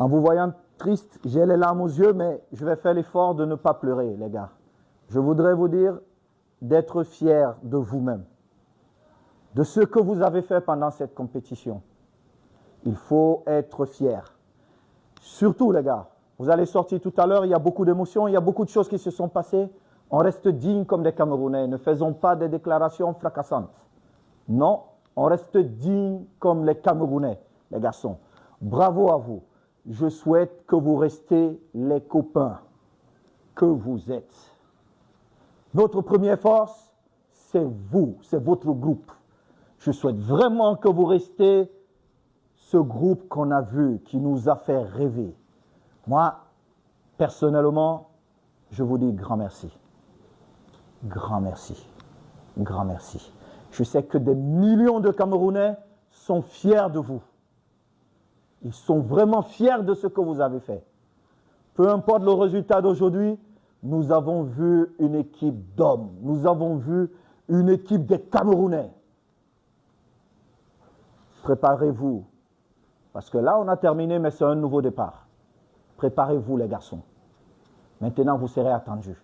En vous voyant triste, j'ai les larmes aux yeux, mais je vais faire l'effort de ne pas pleurer, les gars. Je voudrais vous dire d'être fiers de vous-même, de ce que vous avez fait pendant cette compétition. Il faut être fier. Surtout, les gars, vous allez sortir tout à l'heure, il y a beaucoup d'émotions, il y a beaucoup de choses qui se sont passées. On reste digne comme des Camerounais, ne faisons pas des déclarations fracassantes. Non, on reste digne comme les Camerounais, les garçons. Bravo à vous. Je souhaite que vous restiez les copains que vous êtes. Notre première force, c'est vous, c'est votre groupe. Je souhaite vraiment que vous restiez ce groupe qu'on a vu, qui nous a fait rêver. Moi, personnellement, je vous dis grand merci. Grand merci. Grand merci. Je sais que des millions de Camerounais sont fiers de vous. Ils sont vraiment fiers de ce que vous avez fait. Peu importe le résultat d'aujourd'hui, nous avons vu une équipe d'hommes. Nous avons vu une équipe des Camerounais. Préparez-vous. Parce que là, on a terminé, mais c'est un nouveau départ. Préparez-vous, les garçons. Maintenant, vous serez attendus.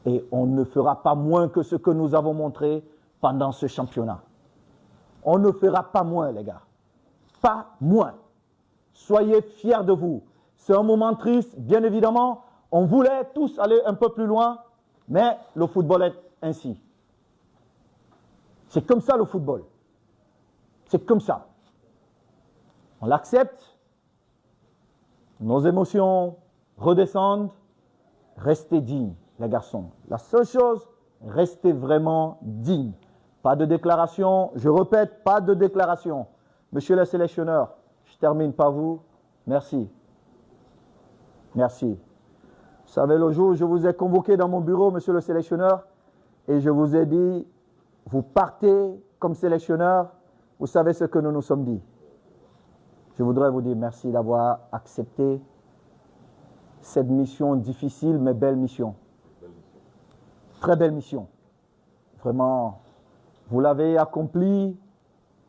Et on ne fera pas moins que ce que nous avons montré pendant ce championnat. On ne fera pas moins, les gars. Pas moins. Soyez fiers de vous. C'est un moment triste, bien évidemment. On voulait tous aller un peu plus loin, mais le football est ainsi. C'est comme ça le football. C'est comme ça. On l'accepte. Nos émotions redescendent. Restez dignes, les garçons. La seule chose, restez vraiment dignes. Pas de déclaration. Je répète, pas de déclaration. Monsieur le sélectionneur, je termine par vous. Merci. Merci. Vous savez, le jour où je vous ai convoqué dans mon bureau, monsieur le sélectionneur, et je vous ai dit, vous partez comme sélectionneur, vous savez ce que nous nous sommes dit. Je voudrais vous dire merci d'avoir accepté cette mission difficile, mais belle mission. Très belle mission. Vraiment, vous l'avez accomplie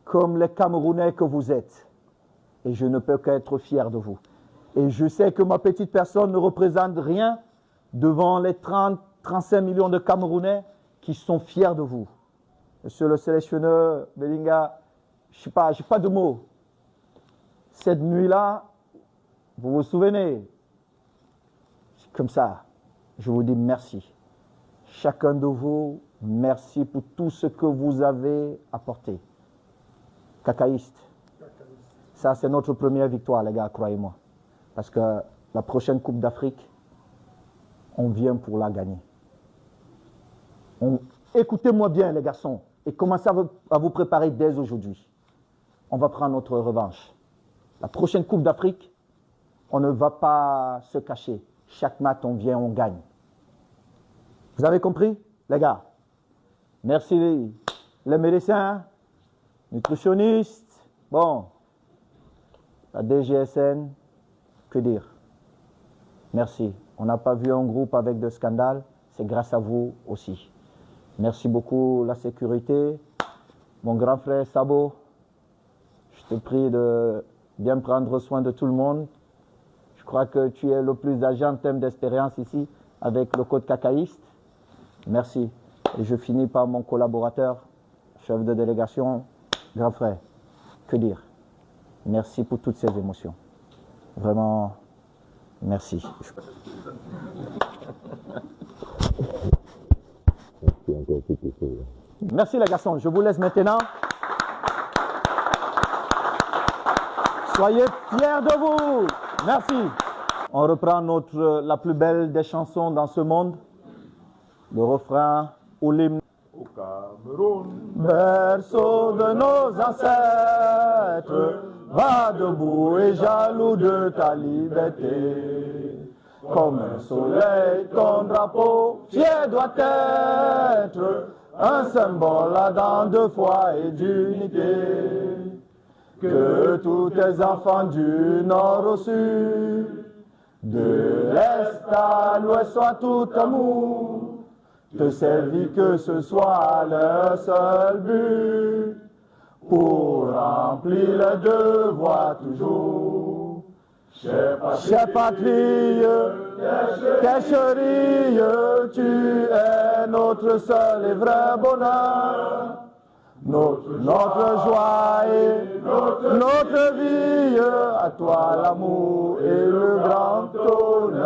comme les Camerounais que vous êtes. Et je ne peux qu'être fier de vous. Et je sais que ma petite personne ne représente rien devant les 35 millions de Camerounais qui sont fiers de vous. Monsieur le sélectionneur Belinga, je sais pas, j'ai pas de mots. Cette nuit-là, vous vous souvenez, c'est comme ça. Je vous dis merci. Chacun de vous, merci pour tout ce que vous avez apporté. Cacaïste. Ça, c'est notre première victoire, les gars, croyez-moi. Parce que la prochaine Coupe d'Afrique, on vient pour la gagner. Écoutez-moi bien, les garçons, et commencez à vous préparer dès aujourd'hui. On va prendre notre revanche. La prochaine Coupe d'Afrique, on ne va pas se cacher. Chaque match, on vient, on gagne. Vous avez compris, les gars? Merci les médecins, nutritionnistes, bon, la DGSN, que dire? Merci. On n'a pas vu un groupe avec de scandales, c'est grâce à vous aussi. Merci beaucoup la sécurité. Mon grand frère Sabo, je te prie de bien prendre soin de tout le monde. Je crois que tu es le plus âgé en termes d'expérience ici avec le code cacaïste. Merci. Et je finis par mon collaborateur, chef de délégation, grand frère. Que dire? Merci pour toutes ces émotions. Vraiment, merci. Merci les garçons. Je vous laisse maintenant. Soyez fiers de vous. Merci. On reprend la plus belle des chansons dans ce monde. Le refrain ou l'hymne. Au Cameroun, Berceau de nos ancêtres, va debout et jaloux de ta liberté. Comme un soleil, ton drapeau fier doit être un symbole ardent de foi et d'unité. Que tous tes enfants du nord au sud, de l'est à l'ouest soient tout amour, te servir que ce soit leur seul but, pour remplir le devoir toujours. Chère patrie, quelle chérie, tu es notre seul et vrai bonheur. Notre joie et notre vie, à toi l'amour et le grand honneur.